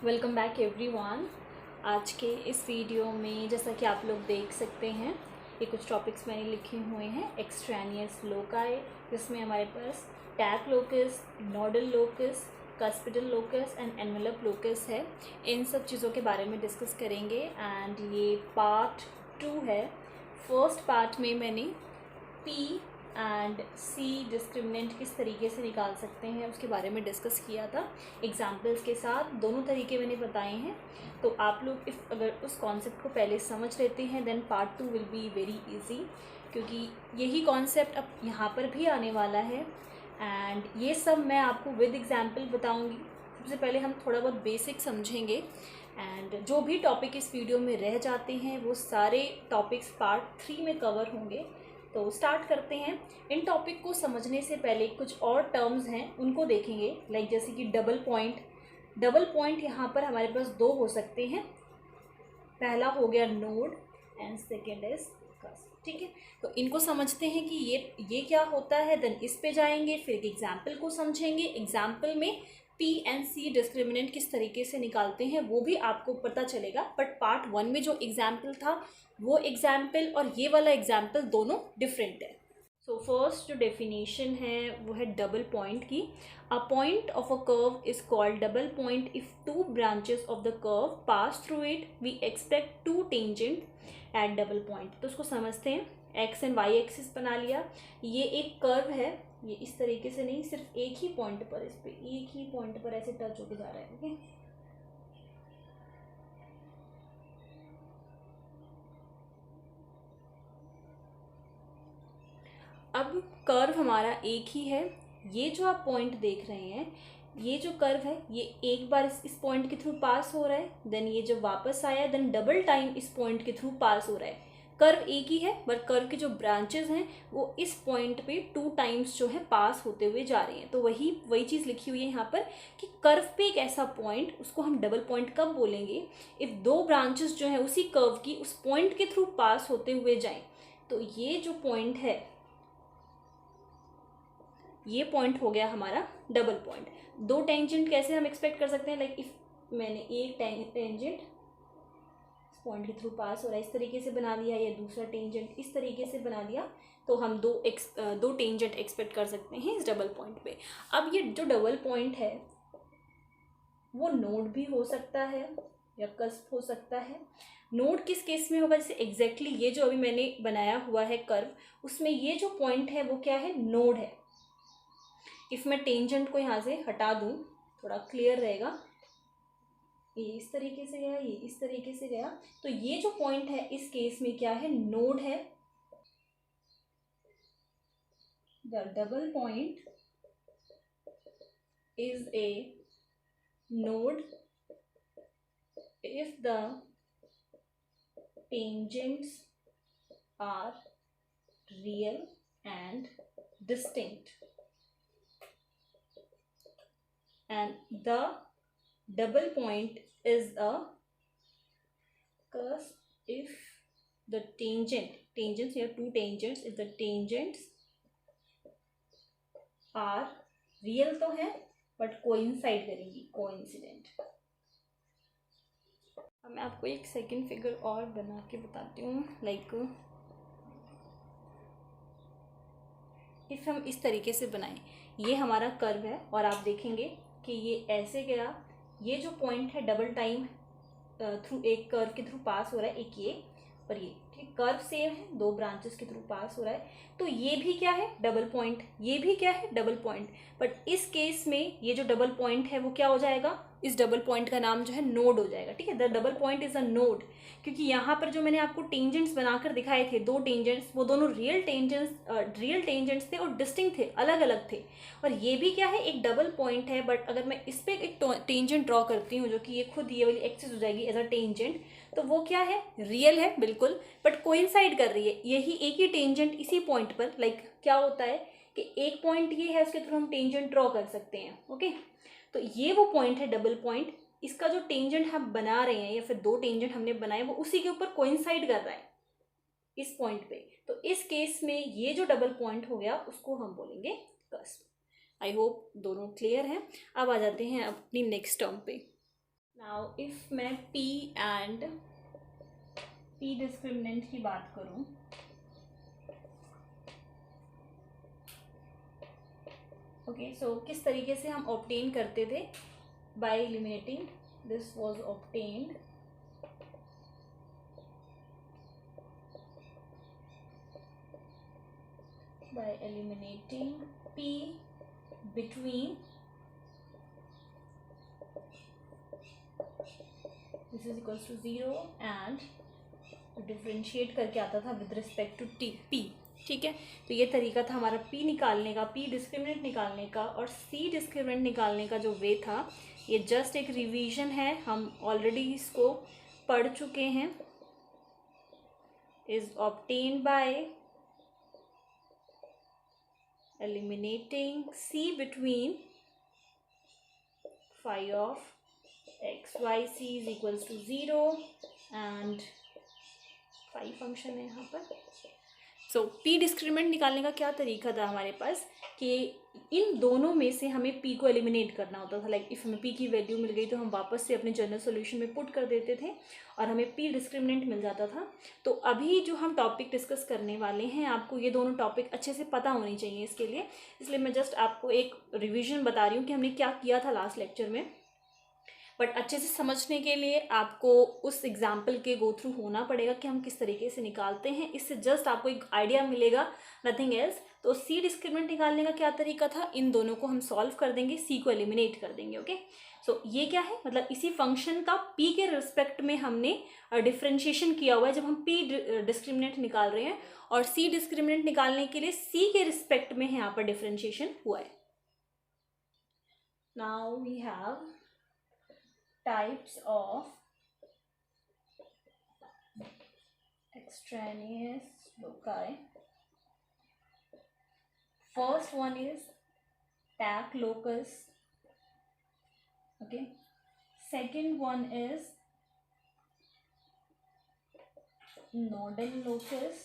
Welcome back everyone. आज के इस वीडियो में जैसा कि आप लोग देख सकते हैं, ये कुछ टॉपिक्स मैंने लिखे हुए हैं। एक्सट्रेनियस लोकाई, जिसमें हमारे पास tag locus, nodal locus, cuspidal locus and envelope locus है। इन सब चीज़ों के बारे में डिस्कस करेंगे एंड ये पार्ट 2 है। फर्स्ट पार्ट में मैंने पी एंड सी डिस्क्रिमिनेंट किस तरीके से निकाल सकते हैं उसके बारे में डिस्कस किया था। एग्जाम्पल्स के साथ दोनों तरीके मैंने बताए हैं। तो आप लोग अगर उस कॉन्सेप्ट को पहले समझ लेते हैं then part 2 will be very easy, क्योंकि यही कॉन्सेप्ट अब यहाँ पर भी आने वाला है एंड ये सब मैं आपको विद एग्जाम्पल बताऊँगी। सबसे पहले हम थोड़ा बहुत बेसिक समझेंगे एंड जो भी टॉपिक इस वीडियो में रह जाते हैं वो सारे टॉपिक्स पार्ट 3 में कवर होंगे। तो स्टार्ट करते हैं। इन टॉपिक को समझने से पहले कुछ और टर्म्स हैं उनको देखेंगे, लाइक जैसे कि डबल पॉइंट। डबल पॉइंट यहाँ पर हमारे पास दो हो सकते हैं। पहला हो गया node and second is cusp. ठीक है, तो इनको समझते हैं कि ये क्या होता है, देन इस पे जाएंगे, फिर एक एग्जाम्पल को समझेंगे। एग्जाम्पल में पी एंड सी डिस्क्रिमिनेंट किस तरीके से निकालते हैं वो भी आपको पता चलेगा। बट पार्ट 1 में जो एग्जाम्पल था वो एग्जाम्पल और ये वाला एग्जाम्पल दोनों डिफरेंट है। सो फर्स्ट जो डेफिनेशन है वो है डबल पॉइंट की। A point of a curve is called double point if two branches of the curve pass through it we expect two tangent at double point. तो उसको समझते हैं। एक्स एंड वाई एक्सिस बना लिया। ये एक curve है, ये इस तरीके से नहीं, सिर्फ एक ही पॉइंट पर, इस पे एक ही पॉइंट पर ऐसे टच होके जा रहा है। ओके, अब कर्व हमारा एक ही है। ये जो आप पॉइंट देख रहे हैं, ये जो कर्व है ये एक बार इस पॉइंट के थ्रू पास हो रहा है, देन ये जब वापस आया देन डबल टाइम इस पॉइंट के थ्रू पास हो रहा है। कर्व एक ही है बट कर्व के जो ब्रांचेस हैं वो इस पॉइंट पे 2 टाइम्स जो है पास होते हुए जा रहे हैं। तो वही चीज़ लिखी हुई है यहाँ पर कि कर्व पे एक ऐसा पॉइंट, उसको हम डबल पॉइंट कब बोलेंगे, इफ़ दो ब्रांचेस जो है उसी कर्व की उस पॉइंट के थ्रू पास होते हुए जाएं। तो ये जो पॉइंट है, ये पॉइंट हो गया हमारा डबल पॉइंट। दो टेंजेंट कैसे हम एक्सपेक्ट कर सकते हैं, लाइक इफ मैंने एक टेंजेंट इस पॉइंट के थ्रू पास हो रहा है इस तरीके से बना लिया, या दूसरा टेंजेंट इस तरीके से बना लिया, तो हम दो टेंजेंट एक्सपेक्ट कर सकते हैं इस डबल पॉइंट पे। अब ये जो डबल पॉइंट है वो नोड भी हो सकता है या कस्प हो सकता है। नोड किस केस में होगा, जैसे एग्जैक्टली ये जो अभी मैंने बनाया हुआ है कर्व, उसमें ये जो पॉइंट है वो क्या है, नोड है। इफ़ मैं टेंजेंट को यहाँ से हटा दूँ, थोड़ा क्लियर रहेगा। ये इस तरीके से गया, ये इस तरीके से गया, तो ये जो पॉइंट है इस केस में क्या है, नोड है। The double point is a node if the tangents are real and distinct, and the double point is a cusp if the tangents here, two tangents, if the tangents are real तो है but coincide करेंगी, coincident. अब मैं आपको एक second figure और बना के बताती हूँ। लाइक इफ़ हम इस तरीके से बनाएं, ये हमारा कर्व है और आप देखेंगे कि ये ऐसे गया, ये जो पॉइंट है डबल टाइम थ्रू एक कर्व के थ्रू पास हो रहा है, एक ये और ये, ठीक, कर्व सेम है, दो ब्रांचेस के थ्रू पास हो रहा है, तो ये भी क्या है, डबल पॉइंट, ये भी क्या है, डबल पॉइंट। बट इस केस में ये जो डबल पॉइंट है वो क्या हो जाएगा, इस डबल पॉइंट का नाम जो है नोड हो जाएगा। ठीक है, the double point is a node, क्योंकि यहाँ पर जो मैंने आपको टेंजेंट्स बनाकर दिखाए थे, दो टेंजेंट्स, वो दोनों रियल टेंजेंट्स थे और डिस्टिंक्ट थे, अलग अलग थे। और ये भी क्या है, एक डबल पॉइंट है। बट अगर मैं इस पर एक टेंजेंट ड्रॉ करती हूँ जो कि ये खुद ये वाली एक्सिस हो जाएगी एज अ टेंजेंट, तो वो क्या है, रियल है बिल्कुल, बट कोइंसाइड कर रही है यही एक ही टेंजेंट इसी पॉइंट पर। लाइक क्या होता है कि एक पॉइंट ये है, उसके थ्रू हम टेंजेंट ड्रॉ कर सकते हैं। ओके, तो ये वो पॉइंट है डबल पॉइंट, इसका जो टेंजेंट हम बना रहे हैं या फिर दो टेंजेंट हमने बनाए वो उसी के ऊपर कोइंसाइड कर रहा है इस पॉइंट पे। तो इस केस में ये जो डबल पॉइंट हो गया उसको हम बोलेंगे कस्प। आई होप दोनों क्लियर हैं। अब आ जाते हैं अपनी नेक्स्ट टर्म पे। नाउ इफ मैं P एंड P डिस्क्रिमिनेंट की बात करूं, ओके, सो किस तरीके से हम ऑब्टेन करते थे, bye eliminating, this was obtained by eliminating P between this is equals to 0 and differentiate करके आता था विद रिस्पेक्ट टू P, ठीक है। तो ये तरीका था हमारा P निकालने का, P डिस्क्रिमिनेंट निकालने का, और C डिस्क्रिमिनेंट निकालने का जो वे था, ये जस्ट एक रिवीजन है, हम ऑलरेडी इसको पढ़ चुके हैं। Is obtained by eliminating C between phi of x y c is equals to 0 and phi function है यहाँ पर। सो P डिस्क्रिमिनेंट निकालने का क्या तरीका था हमारे पास कि इन दोनों में से हमें P को एलिमिनेट करना होता था। लाइक इफ़ हमें P की वैल्यू मिल गई तो हम वापस से अपने जनरल सॉल्यूशन में पुट कर देते थे और हमें P डिस्क्रिमिनेंट मिल जाता था। तो अभी जो हम टॉपिक डिस्कस करने वाले हैं, आपको ये दोनों टॉपिक अच्छे से पता होनी चाहिए इसके लिए, इसलिए मैं जस्ट आपको एक रिविजन बता रही हूँ कि हमने क्या किया था लास्ट लेक्चर में। बट अच्छे से समझने के लिए आपको उस एग्जाम्पल के गो थ्रू होना पड़ेगा कि हम किस तरीके से निकालते हैं, इससे जस्ट आपको एक आइडिया मिलेगा, नथिंग एल्स। तो C डिस्क्रिमिनेंट निकालने का क्या तरीका था, इन दोनों को हम सॉल्व कर देंगे, C को एलिमिनेट कर देंगे, ओके। सो ये क्या है, मतलब इसी फंक्शन का P के रिस्पेक्ट में हमने डिफ्रेंशिएशन किया हुआ है जब हम P डिस्क्रिमिनेंट निकाल रहे हैं, और C डिस्क्रिमिनेंट निकालने के लिए C के रिस्पेक्ट में यहाँ पर डिफ्रेंशिएशन हुआ है। Now we have types of extraneous loci. First one is TAC locus, okay. Second one is nodal locus,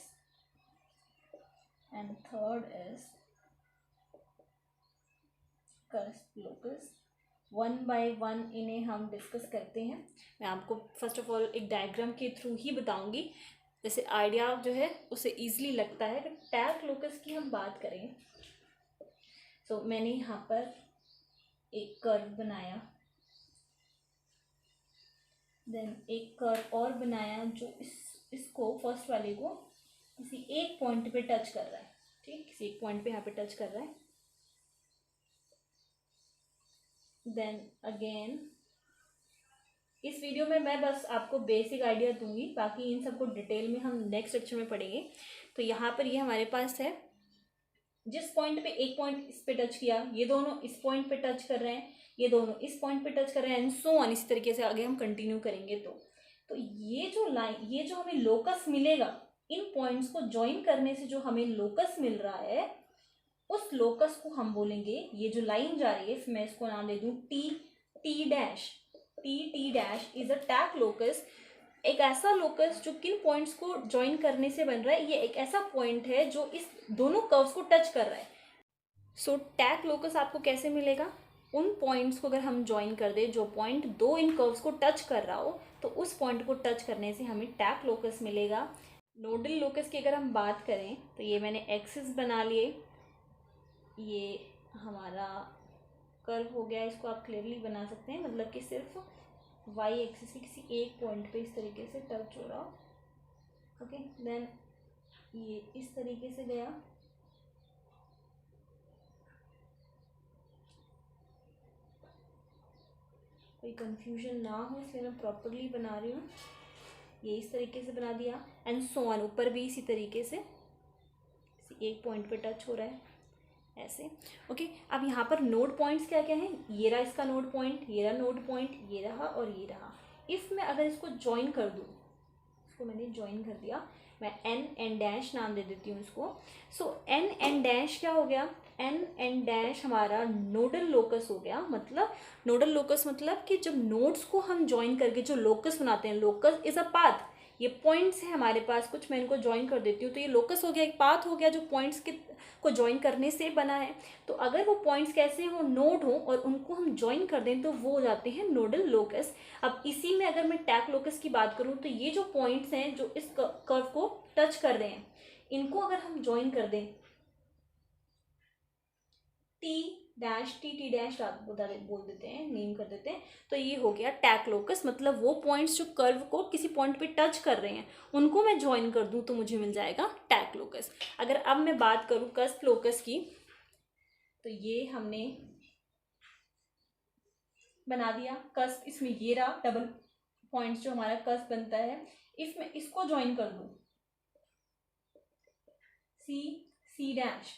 and third is cusp locus। One by one इन्हें हम डिस्कस करते हैं। मैं आपको फर्स्ट ऑफ ऑल एक diagram के through ही बताऊंगी, जैसे आइडिया जो है उसे ईजिली लगता है। अगर टैक लोकस की हम बात करें, तो मैंने यहाँ पर एक कर्व बनाया, देन एक कर्व और बनाया जो इसको फर्स्ट वाले को किसी एक पॉइंट पे टच कर रहा है, ठीक, किसी एक पॉइंट पे यहाँ पे टच कर रहा है। देन अगेन इस वीडियो में मैं बस आपको बेसिक आइडिया दूंगी, बाकी इन सबको डिटेल में हम नेक्स्ट लेक्चर में पढ़ेंगे। तो यहाँ पर ये हमारे पास है, जिस पॉइंट पे एक पॉइंट इस पे टच किया, ये दोनों इस पॉइंट पे टच कर रहे हैं, ये दोनों इस पॉइंट पे टच कर रहे हैं, एंड सो ऑन। इस तरीके से आगे हम कंटिन्यू करेंगे। तो ये जो लाइन, ये जो हमें लोकस मिलेगा, इन पॉइंट्स को ज्वाइन करने से जो हमें लोकस मिल रहा है, उस लोकस को हम बोलेंगे, ये जो लाइन जा रही है, मैं इसको नाम दे दूं t dash. T dash is a tac locus. एक ऐसा लोकस जो किन पॉइंट्स को ज्वाइन करने से बन रहा है, ये एक ऐसा पॉइंट है जो इस दोनों कर्व्स को टच कर रहा है। सो टैक लोकस आपको कैसे मिलेगा, उन पॉइंट्स को अगर हम ज्वाइन कर दे, जो पॉइंट दो इन कर्व्स को टच कर रहा हो, तो उस पॉइंट को टच करने से हमें टैक लोकस मिलेगा। नोडल लोकस की अगर हम बात करें, तो ये मैंने एक्सिस बना लिए, ये हमारा कर्व हो गया, इसको आप क्लियरली बना सकते हैं, मतलब कि सिर्फ वाई एक्सिस के किसी एक पॉइंट पे इस तरीके से टच हो रहा हो, ओके। देन ये इस तरीके से गया, कोई कंफ्यूजन ना हो इसलिए मैं प्रॉपरली बना रही हूँ। ये इस तरीके से बना दिया, एंड सो ऑन, ऊपर भी इसी तरीके से किसी एक पॉइंट पे टच हो रहा है, ऐसे, ओके। अब यहाँ पर नोड पॉइंट्स क्या क्या हैं, ये रहा इसका नोड पॉइंट, ये रहा नोड पॉइंट, ये रहा और ये रहा। इफ़ मैं अगर इसको ज्वाइन कर दूँ, इसको मैंने ज्वाइन कर दिया, मैं एन डैश नाम दे देती हूँ इसको। सो एन डैश क्या हो गया, एन डैश हमारा नोडल लोकस हो गया। मतलब नोडल लोकस मतलब कि जब नोड्स को हम ज्वाइन करके जो लोकस बनाते हैं, लोकस इज अ पाथ, ये पॉइंट्स हैं हमारे पास कुछ, मैं इनको ज्वाइन कर देती हूँ। तो ये लोकस हो गया, एक पाथ हो गया जो पॉइंट्स के को ज्वाइन करने से बना है। तो अगर वो पॉइंट्स कैसे हो, नोड हो और उनको हम ज्वाइन कर दें तो वो हो जाते हैं नोडल लोकस। अब इसी में अगर मैं टैग लोकस की बात करूँ तो ये जो पॉइंट्स हैं जो इस कर्व को टच कर रहे हैं, इनको अगर हम ज्वाइन कर दें टी डैश बोल देते हैं, नेम कर देते हैं, तो ये हो गया टैग लोकस। मतलब वो पॉइंट्स जो कर्व को किसी पॉइंट पे टच कर रहे हैं उनको मैं ज्वाइन कर दूं तो मुझे मिल जाएगा टैग लोकस। अगर अब मैं बात करूं कस्प लोकस की, तो ये हमने बना दिया कस्प। इसमें ये रहा डबल पॉइंट्स जो हमारा कस्प बनता है। इफ मैं इसको ज्वाइन कर दूं सी डैश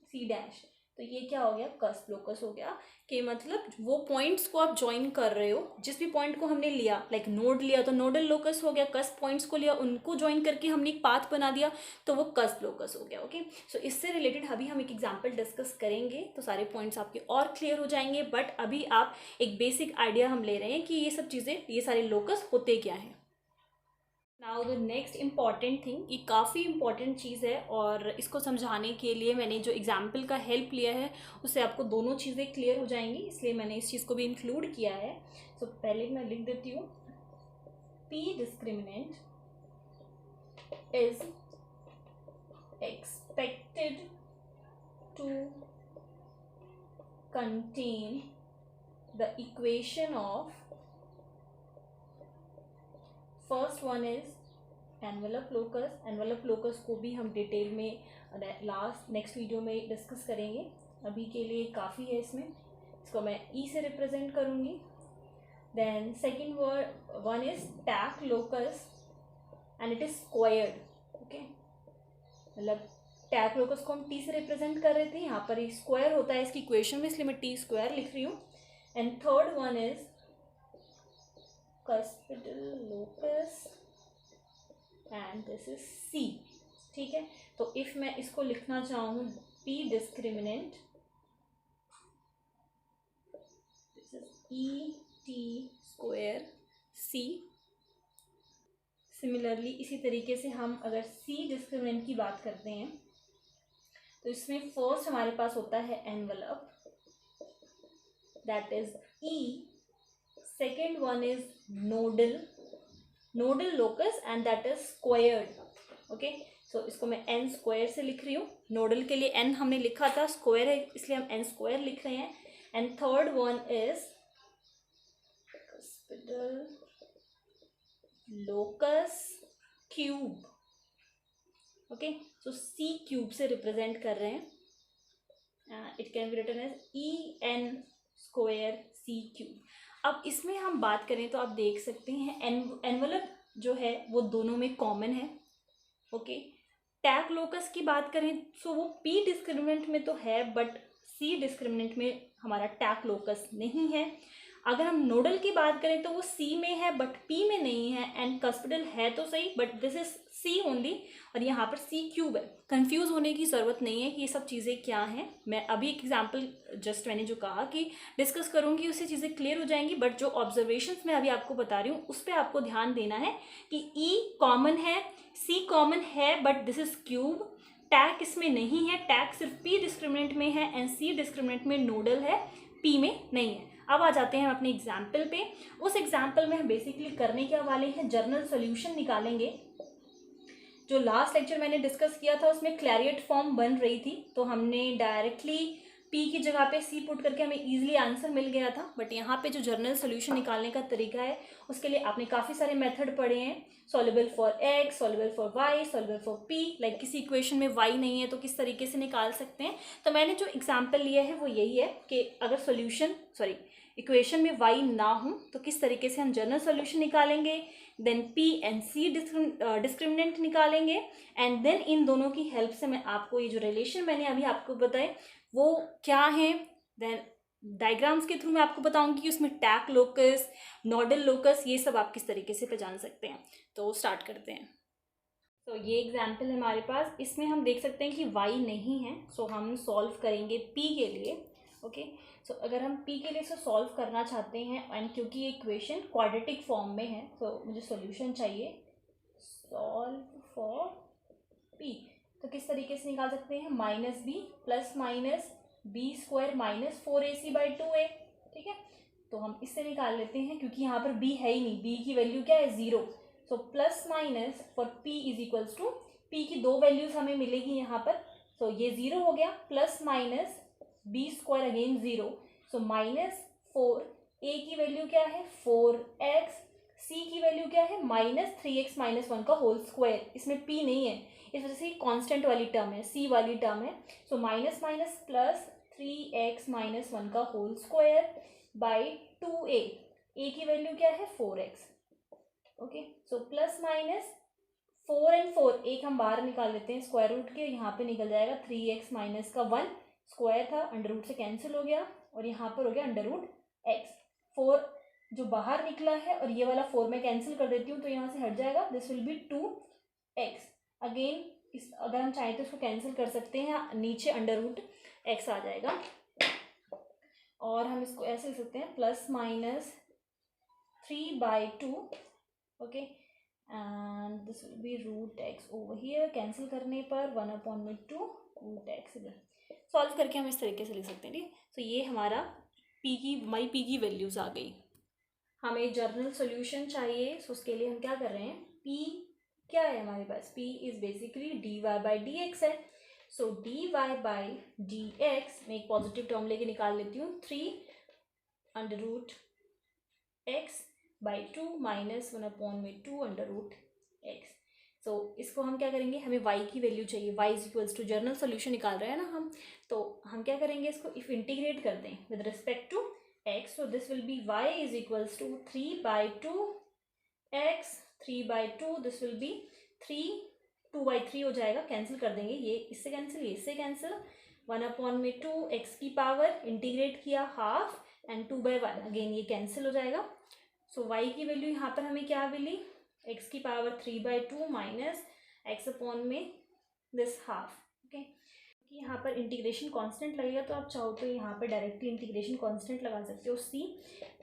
सी डैश, तो ये क्या हो गया, कस्प लोकस हो गया। कि मतलब वो पॉइंट्स को आप ज्वाइन कर रहे हो, जिस भी पॉइंट को हमने लिया, लाइक नोड लिया तो नोडल लोकस हो गया, कस्प पॉइंट्स को लिया उनको ज्वाइन करके हमने एक पाथ बना दिया तो वो कस्प लोकस हो गया। ओके, सो इससे रिलेटेड अभी हम एक एग्जाम्पल डिस्कस करेंगे तो सारे पॉइंट्स आपके और क्लियर हो जाएंगे। बट अभी आप एक बेसिक आइडिया हम ले रहे हैं कि ये सब चीज़ें, ये सारे लोकस होते क्या हैं। Now the next important thing, ये काफ़ी इंपॉर्टेंट चीज़ है और इसको समझाने के लिए मैंने जो एग्जाम्पल का हेल्प लिया है उससे आपको दोनों चीज़ें क्लियर हो जाएंगी, इसलिए मैंने इस चीज़ को भी इंक्लूड किया है। सो पहले मैं लिख देती हूँ, p discriminant is expected to contain the equation of, first one is envelope locus. Envelope locus को भी हम डिटेल में नेक्स्ट वीडियो में डिस्कस करेंगे, अभी के लिए काफ़ी है इसमें। इसको मैं ई से रिप्रेजेंट करूँगी। Then second one is tac locus and it is squared. Okay, मतलब टैग लोकस को हम टी से रिप्रेजेंट कर रहे थे, यहाँ पर स्क्वायर होता है इसकी इक्वेशन में, इसलिए मैं टी स्क्वायर लिख रही हूँ। And third one is cuspidal locus and this is C. ठीक है, तो इफ मैं इसको लिखना चाहूँ P discriminant, this is E T square C. Similarly इसी तरीके से हम अगर सी डिस्क्रिमिनेंट की बात करते हैं तो इसमें फर्स्ट हमारे पास होता है envelope, that is E. Second one is nodal locus and that is squared. Okay, so इसको मैं एन स्क्वायर से लिख रही हूँ। नोडल के लिए एन हमने लिखा था, स्क्वायर है इसलिए हम एन स्क्वायर लिख रहे हैं। And third one is cuspidal locus cube. Okay, so C cube से रिप्रेजेंट कर रहे हैं। It can be written as E N square C cube. अब इसमें हम बात करें तो आप देख सकते हैं एनवेलप जो है वो दोनों में कॉमन है। ओके, टैग लोकस की बात करें तो वो पी डिस्क्रिमिनेंट में तो है बट सी डिस्क्रिमिनेंट में हमारा टैग लोकस नहीं है। अगर हम नोडल की बात करें तो वो सी में है बट पी में नहीं है। एंड कस्पिडल है तो सही but this is c only, और यहाँ पर सी क्यूब है। कंफ्यूज होने की ज़रूरत नहीं है कि ये सब चीज़ें क्या हैं। मैं अभी एक एग्जांपल जस्ट मैंने जो कहा कि डिस्कस करूँगी उससे चीज़ें क्लियर हो जाएंगी, बट जो ऑब्जर्वेशंस मैं अभी आपको बता रही हूँ उस पर आपको ध्यान देना है कि ई कॉमन है, सी कॉमन है but this is cube. Tag इसमें नहीं है, टैग सिर्फ पी डिस्क्रिमिनेंट में है एंड सी डिस्क्रिमिनेंट में नोडल है, पी में नहीं है। अब आ जाते हैं हम अपने एग्जाम्पल पे। उस एग्जाम्पल में हम बेसिकली करने के वाले हैं, जर्नल सोल्यूशन निकालेंगे। जो लास्ट लेक्चर मैंने डिस्कस किया था उसमें क्लैरियट फॉर्म बन रही थी, तो हमने डायरेक्टली पी की जगह पे सी पुट करके हमें इजीली आंसर मिल गया था। बट यहाँ पे जो जर्नल सोल्यूशन निकालने का तरीका है उसके लिए आपने काफ़ी सारे मेथड पढ़े हैं, solvable for x, solvable for y, solvable for p. Like किसी इक्वेशन में वाई नहीं है तो किस तरीके से निकाल सकते हैं। तो मैंने जो एग्जाम्पल लिया है वो यही है कि अगर इक्वेशन में वाई ना हो तो किस तरीके से हम जनरल सोल्यूशन निकालेंगे, then p and c discriminant निकालेंगे, एंड देन इन दोनों की हेल्प से मैं आपको ये जो रिलेशन मैंने अभी आपको बताए वो क्या है, देन डायग्राम्स के थ्रू मैं आपको बताऊंगी कि उसमें टैग लोकस, नोडल लोकस, ये सब आप किस तरीके से पहचान सकते हैं। तो स्टार्ट करते हैं। तो ये एग्जाम्पल है हमारे पास, इसमें हम देख सकते हैं कि y नहीं है, सो हम सॉल्व करेंगे p के लिए। ओके। सो अगर हम p के लिए इसको सॉल्व करना चाहते हैं एंड क्योंकि ये इक्वेशन क्वाड्रेटिक फॉर्म में है तो मुझे सॉल्यूशन चाहिए। सॉल्व फॉर p, तो किस तरीके से निकाल सकते हैं, minus b plus minus b square minus 4ac/2a। ठीक है, तो हम इससे निकाल लेते हैं क्योंकि यहाँ पर b है ही नहीं, b की वैल्यू क्या है 0। So plus minus for p is equals to, p की 2 वैल्यूज हमें मिलेगी यहाँ पर। सो ये 0 हो गया, plus minus b square again 0, so minus 4, a की वैल्यू क्या है 4x, c की वैल्यू क्या है माइनस 3x माइनस 1 का होल स्क्वायर। इसमें p नहीं है, इस वजह से कांस्टेंट वाली टर्म है, c वाली टर्म है। So minus minus plus 3x minus 1 का whole square by 2a, a की वैल्यू क्या है 4x। Okay, so plus minus 4 and 4, एक हम बाहर निकाल लेते हैं स्क्वायर रूट के, यहाँ पे निकल जाएगा 3x माइनस का 1, स्क्वायर था अंडर रूट से कैंसिल हो गया और यहाँ पर हो गया अंडर रूट x। 4 जो बाहर निकला है और ये वाला 4 मैं कैंसिल कर देती हूँ तो यहाँ से हट जाएगा, this will B 2x। Again इस अगर हम चाहें तो इसको कैंसिल कर सकते हैं, नीचे अंडर रूट x आ जाएगा और हम इसको ऐसे लिख सकते हैं plus minus 3/2। Okay, and this will be root x over here, cancel करने पर 1/2 रूट x इधर। सॉल्व करके हम इस तरीके से लिख सकते हैं। ठीक, तो ये हमारा हमारी p की वैल्यूज़ आ गई। हमें जर्नल सॉल्यूशन चाहिए, सो उसके लिए हम क्या कर रहे हैं, p क्या है हमारे पास, p इज़ बेसिकली dy/dx है। सो dy/dx में एक पॉजिटिव टर्म लेके निकाल लेती हूँ, 3 under root x/2 minus 1/2 under root x। So इसको हम क्या करेंगे, हमें y की वैल्यू चाहिए, y is equals to general solution निकाल रहे हैं ना हम, तो हम क्या करेंगे इसको इफ इंटीग्रेट कर दें with respect to x, so this will be y is equals to 3/2 x, 3/2, this will be 2/3 हो जाएगा, कैंसिल कर देंगे, ये इससे कैंसिल, ये इससे कैंसिल, 1/2 x की पावर इंटीग्रेट किया हाफ एंड 2/1 अगेन ये कैंसिल हो जाएगा। सो y की वैल्यू यहाँ पर हमें क्या मिली, x की पावर 3/2 माइनस x अपॉन में दिस हाफ। ओके, यहाँ पर इंटीग्रेशन कांस्टेंट लगेगा तो आप चाहो तो यहाँ पर डायरेक्टली इंटीग्रेशन कांस्टेंट लगा सकते हो c।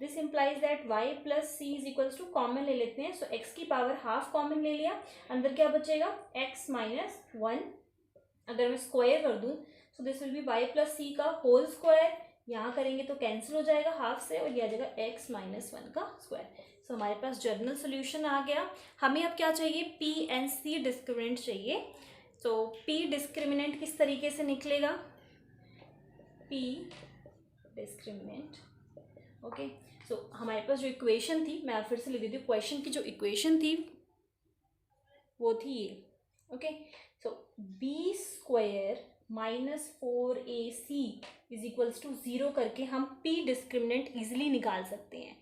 This implies that y plus c is equals to common ले लेते हैं, सो x की पावर हाफ कॉमन ले लिया, अंदर क्या बचेगा x माइनस 1, अगर मैं स्क्वायर कर दूँ सो this will be y plus c का होल स्क्वायर, यहाँ करेंगे तो कैंसिल हो जाएगा हाफ से और ये आ जाएगा x माइनस 1 का स्क्वायर। सो हमारे पास जर्नल सोल्यूशन आ गया। हमें अब क्या चाहिए, p एंड c डिस्क्रिमिनेंट चाहिए। सो p डिस्क्रिमिनेंट किस तरीके से निकलेगा, p डिस्क्रिमिनेंट। ओके, सो हमारे पास जो इक्वेशन थी, मैं फिर से लिख देती हूँ, क्वेश्चन की जो इक्वेशन थी वो थी ये। Okay, so B square minus 4ac is equals to 0 करके हम p डिस्क्रिमिनेंट ईजिली निकाल सकते हैं।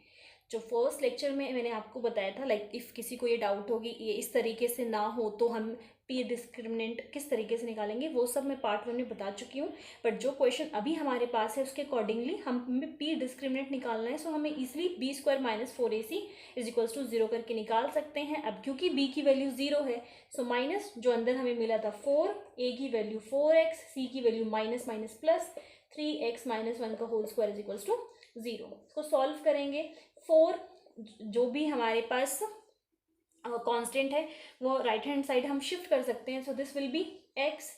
जो फर्स्ट लेक्चर में मैंने आपको बताया था, लाइक इफ़ किसी को ये डाउट होगी ये इस तरीके से ना हो तो हम p डिस्क्रिमिनेंट किस तरीके से निकालेंगे, वो सब मैं पार्ट 1 में बता चुकी हूँ। बट जो क्वेश्चन अभी हमारे पास है उसके अकॉर्डिंगली हमें p डिस्क्रिमिनेंट निकालना है, सो हमें easily B square minus 4ac is equals to 0 करके निकाल सकते हैं। अब क्योंकि b की वैल्यू 0 है, सो माइनस जो अंदर हमें मिला था 4, a की वैल्यू 4x, c की value minus minus plus 3x minus 1 का whole square is equals to 0। इसको सॉल्व करेंगे, 4 जो भी हमारे पास कांस्टेंट है वो राइट हैंड साइड हम शिफ्ट कर सकते हैं, सो दिस विल बी x,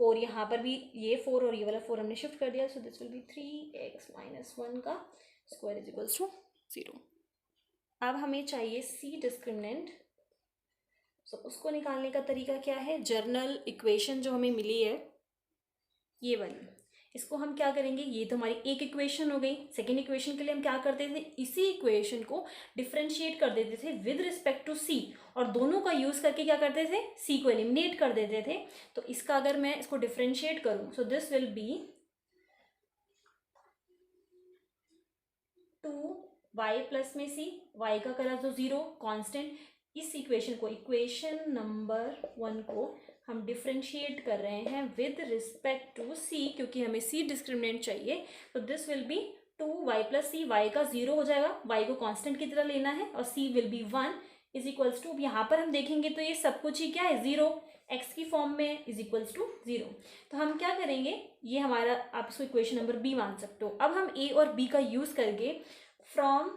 4 यहाँ पर भी ये 4 और ये वाला 4 हमने शिफ्ट कर दिया, सो this will be 3x minus 1 का स्क्वायर इज इक्वल्स टू 0। अब हमें चाहिए c डिस्क्रिमिनेंट। सो उसको निकालने का तरीका क्या है, जर्नल इक्वेशन जो हमें मिली है ये वाली, इसको हम क्या करेंगे, ये तो हमारी एक इक्वेशन हो गई। सेकेंड इक्वेशन के लिए हम क्या करते थे, इसी इक्वेशन को डिफरेंशिएट कर देते थे विद रिस्पेक्ट टू c, और दोनों का यूज करके क्या करते थे, c को एलिमिनेट कर देते थे। तो इसका अगर मैं इसको डिफरेंशिएट करूं, सो this will B 2y plus में c, y का करा तो 0 कांस्टेंट। इस इक्वेशन को, इक्वेशन नंबर 1 को हम डिफरेंशिएट कर रहे हैं विद रिस्पेक्ट टू c, क्योंकि हमें c डिस्क्रिमिनेंट चाहिए। तो this will B 2y plus c, y का 0 हो जाएगा, y को कांस्टेंट की तरह लेना है, और c will be 1 is equals to, यहाँ पर हम देखेंगे तो ये सब कुछ ही क्या है 0, x की फॉर्म में इज इक्वल्स टू 0। तो हम क्या करेंगे, ये हमारा आप इसको इक्वेशन नंबर बी मान सकते हो। अब हम ए और बी का यूज करके फ्रॉम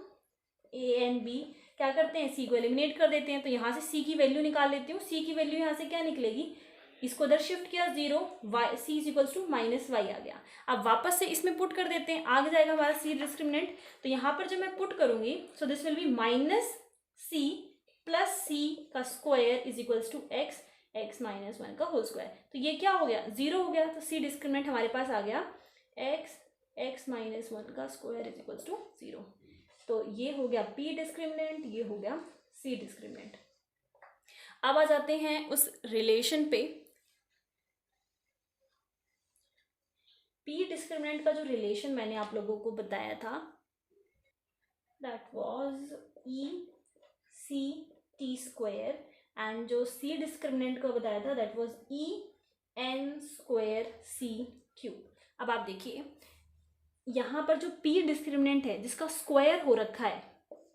ए एंड बी क्या करते हैं, सी को एलिमिनेट कर देते हैं। तो यहाँ से सी की वैल्यू निकाल लेती हूँ। सी की वैल्यू यहाँ से क्या निकलेगी, इसको उधर शिफ्ट किया 0, Y C is equals to minus Y आ गया। अब वापस से इसमें पुट कर देते हैं, आगे जाएगा हमारा सी डिस्क्रिमिनेंट। तो यहाँ पर जब मैं पुट करूंगी so this will be minus C plus C का square is equals to X, X minus 1 का होल स्क्वायर। तो ये क्या हो गया, 0 हो गया। तो सी डिस्क्रिमिनेंट हमारे पास आ गया एक्स, एक्स माइनस 1 का स्क्वायर इज इक्वल्स टू 0। तो ये हो गया पी डिस्क्रिमिनेंट, ये हो गया सी डिस्क्रिमिनेंट। अब आ जाते हैं उस रिलेशन पे। पी डिस्क्रिमिनेंट का जो रिलेशन मैंने आप लोगों को बताया था that was E C T square, and जो सी डिस्क्रिमिनेंट का बताया था that was E N square C cube. अब आप देखिए यहाँ पर जो पी डिस्क्रिमिनेंट है जिसका स्क्वायर हो रखा है,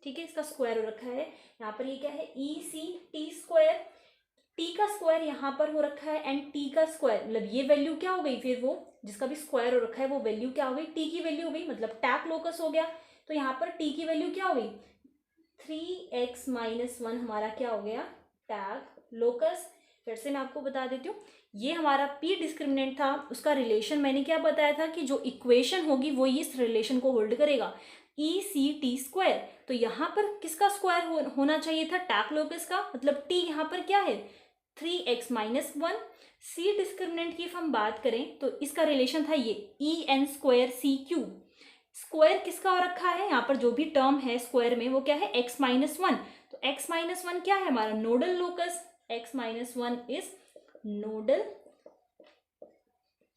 ठीक है, इसका स्क्वायर हो रखा है, यहाँ पर ये क्या है, ई सी टी स्क्वायर, टी का स्क्वायर यहाँ पर हो रखा है एंड टी का स्क्वायर, मतलब ये वैल्यू क्या हो गई, फिर वो जिसका भी स्क्वायर हो रखा है वो वैल्यू क्या हो गई, टी की वैल्यू हो गई, मतलब टैक लोकस हो गया। तो यहाँ पर टी की वैल्यू क्या हो गई, 3x माइनस 1 हमारा क्या हो गया, टैक लोकस। फिर से मैं आपको बता देती हूँ, ये हमारा पी डिस्क्रिमिनेंट था, उसका रिलेशन मैंने क्या बताया था कि जो इक्वेशन होगी वो इस रिलेशन को होल्ड करेगा, ई सी टी स्क्वायर। तो यहाँ पर किसका स्क्वायर होना चाहिए था, टैक लोकस का, मतलब टी यहाँ पर क्या है 3x माइनस 1। सी डिस्क्रिमिनेंट की हम बात करें तो इसका रिलेशन था ये ई N square C cube. Square किसका हो रखा है, यहाँ पर जो भी टर्म है स्क्वायर में वो क्या है, x माइनस 1। तो x माइनस 1 क्या है हमारा, nodal locus, x minus 1 is nodal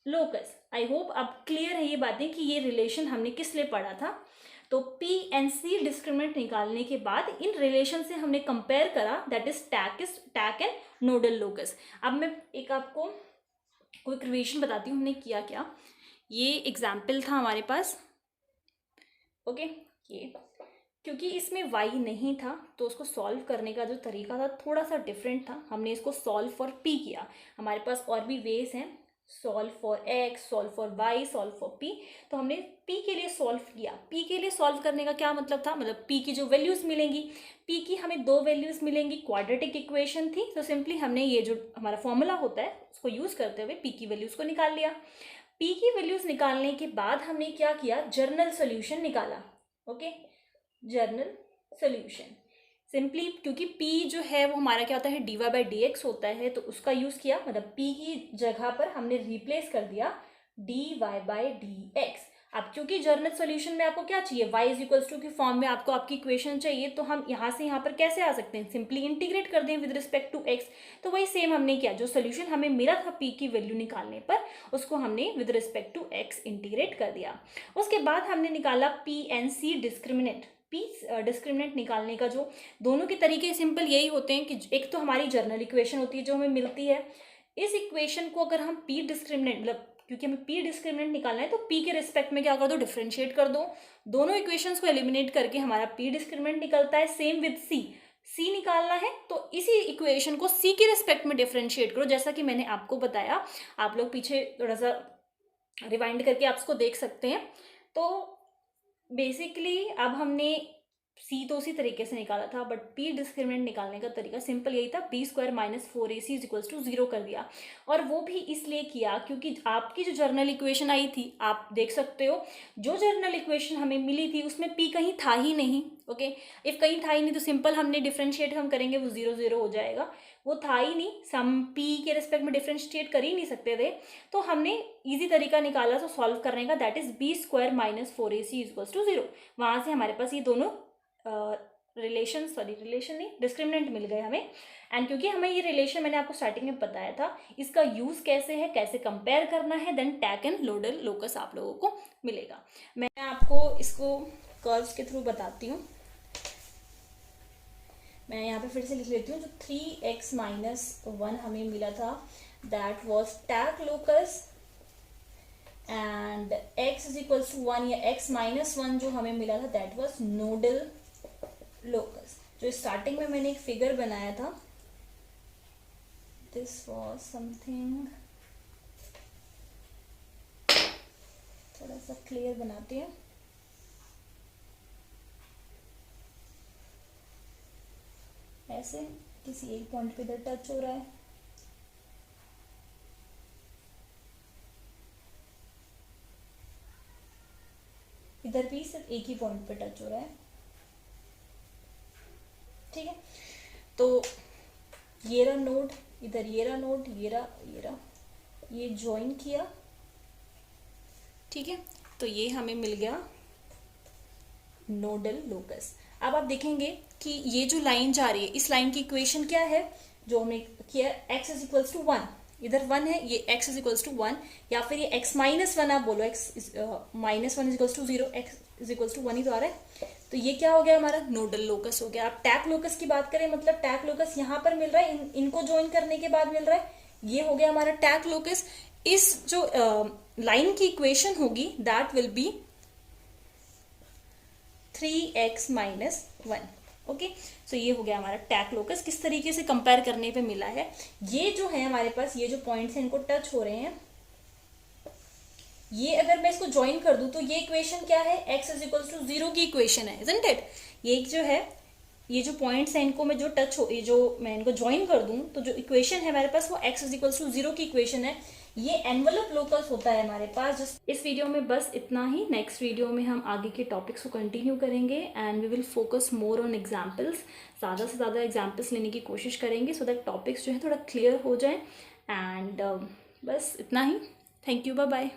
locus. I hope अब क्लियर है ये बातें कि ये रिलेशन हमने किस लिए पढ़ा था। तो P एंड C डिस्क्रिमिनेंट निकालने के बाद इन रिलेशन से हमने कंपेयर करा, that is tac and nodal locus. अब मैं एक आपको क्विक रिवीजन बताती हूँ हमने किया क्या। ये एग्जाम्पल था हमारे पास, ओके ये क्योंकि इसमें y नहीं था तो उसको सॉल्व करने का जो तरीका था थोड़ा सा डिफरेंट था। हमने इसको सॉल्व फॉर p किया, हमारे पास और भी वेज हैं, solve for x, solve for y, solve for p। तो हमने p के लिए सॉल्व किया। p के लिए सॉल्व करने का क्या मतलब था, मतलब p की जो वैल्यूज मिलेंगी, p की हमें दो वैल्यूज मिलेंगी, क्वाड्रेटिक इक्वेशन थी। तो सिंपली हमने ये जो हमारा फॉर्मूला होता है उसको यूज करते हुए p की वैल्यूज को निकाल लिया। p की वैल्यूज निकालने के बाद हमने क्या किया, जर्नल सोल्यूशन निकाला। ओके, जर्नल सोल्यूशन सिंपली क्योंकि p जो है वो हमारा क्या होता है, dy बाई डी एक्स होता है, तो उसका यूज किया, मतलब p की जगह पर हमने रिप्लेस कर दिया dy बाई डी एक्स। अब क्योंकि जर्नल सॉल्यूशन में आपको क्या चाहिए, y इज इक्वल्स टू की फॉर्म में आपको आपकी इक्वेशन चाहिए, तो हम यहाँ से यहाँ पर कैसे आ सकते हैं, सिंपली इंटीग्रेट कर दें विद रिस्पेक्ट टू x। तो वही सेम हमने किया, जो सोल्यूशन हमें मिला था p की वैल्यू निकालने पर उसको हमने with respect to x integrate कर दिया। उसके बाद हमने निकाला p and c discriminant. p discriminant निकालने का जो दोनों के तरीके सिंपल यही होते हैं कि एक तो हमारी जर्नल इक्वेशन होती है जो हमें मिलती है, इस इक्वेशन को अगर हम p डिस्क्रिमिनेंट, मतलब क्योंकि हमें p डिस्क्रिमिनेंट निकालना है तो p के रिस्पेक्ट में क्या कर दो, डिफरेंशिएट कर दो, दोनों इक्वेशंस को एलिमिनेट करके हमारा p डिस्क्रिमिनेंट निकलता है। सेम विद c निकालना है तो इसी इक्वेशन को c के रिस्पेक्ट में डिफरेंशिएट करो, जैसा कि मैंने आपको बताया। आप लोग पीछे थोड़ा सा रिवाइंड करके आप उसको देख सकते हैं। तो बेसिकली अब हमने सी तो उसी तरीके से निकाला था, बट पी डिस्क्रिमिनेंट निकालने का तरीका सिंपल यही था, B square minus 4ac is equals to 0 कर दिया। और वो भी इसलिए किया क्योंकि आपकी जो जर्नल इक्वेशन आई थी, आप देख सकते हो जो जर्नल इक्वेशन हमें मिली थी उसमें पी कहीं था ही नहीं। ओके, इफ कहीं था ही नहीं तो सिंपल हमने डिफ्रेंशिएट हम करेंगे वो 0 0 हो जाएगा, वो था ही नहीं, हम पी के रिस्पेक्ट में डिफ्रेंशिएट कर ही नहीं सकते थे। तो हमने इजी तरीका निकाला तो सॉल्व करने का, that is B square minus 4ac is equals to 0। वहाँ से हमारे पास ये दोनों रिलेशन नहीं डिस्क्रिमिनेंट मिल गए हमें। एंड क्योंकि हमें ये रिलेशन मैंने आपको स्टार्टिंग में बताया था, इसका यूज कैसे है, कैसे कंपेयर करना है, then tac and nodal locus आप लोगों को मिलेगा। मैं आपको इसको कर्व्स के थ्रू बताती हूँ। मैं यहाँ पे फिर से लिख लेती हूँ, जो 3x माइनस 1 हमें मिला था that was tac locus, and x is equals to 1 या x माइनस 1 जो हमें मिला था दैट वॉज नोडल लोकस। जो स्टार्टिंग में मैंने एक फिगर बनाया था, दिस वाज समथिंग, थोड़ा सा क्लियर बनाते हैं। ऐसे किसी एक पॉइंट पे इधर टच हो रहा है, इधर भी सिर्फ एक ही पॉइंट पे टच हो रहा है, ठीक है। तो ये रहा नोड, इधर ये रहा नोड, ये ज्वाइन किया, ठीक है। तो ये हमें मिल गया नोडल लोकस। अब आप देखेंगे कि ये जो लाइन जा रही है, इस लाइन की इक्वेशन क्या है जो हमने किया, x इज इक्वल्स टू 1, इधर 1 है, ये x इज इक्वल्स टू 1, या फिर ये x माइनस 1 आप बोलो, x minus 1 is equals to 0, x is equals to 1 ही तो आ रहा है। तो ये क्या हो गया, हमारा नोडल लोकस हो गया। अब टैक लोकस की बात करें, मतलब टैक लोकस यहाँ पर मिल रहा है, इनको ज्वाइन करने के बाद मिल रहा है, ये हो गया हमारा टैक लोकस। इस जो लाइन की इक्वेशन होगी that will be 3x minus 1, okay. So ये हो गया हमारा टैक लोकस। किस तरीके से कंपेयर करने पे मिला है, ये जो है हमारे पास, ये जो पॉइंट्स हैं इनको टच हो रहे हैं, ये अगर मैं इसको ज्वाइन कर दूं तो ये इक्वेशन क्या है, x इज इक्वल्स टू 0 की इक्वेशन है, इजंट इट। ये जो है, ये जो पॉइंट्स हैं इनको मैं जो टच हो, ये जो मैं इनको ज्वाइन कर दूं तो जो इक्वेशन है हमारे पास वो x इज इक्वल्स टू 0 की इक्वेशन है। ये एनवलप लोकस होता है हमारे पास। जस्ट इस वीडियो में बस इतना ही। नेक्स्ट वीडियो में हम आगे के टॉपिक्स को कंटिन्यू करेंगे and we will focus more on examples. ज़्यादा से ज़्यादा एग्जाम्पल्स लेने की कोशिश करेंगे सो दैट टॉपिक्स जो है थोड़ा क्लियर हो जाए। एंड बस इतना ही। Thank you, bye bye.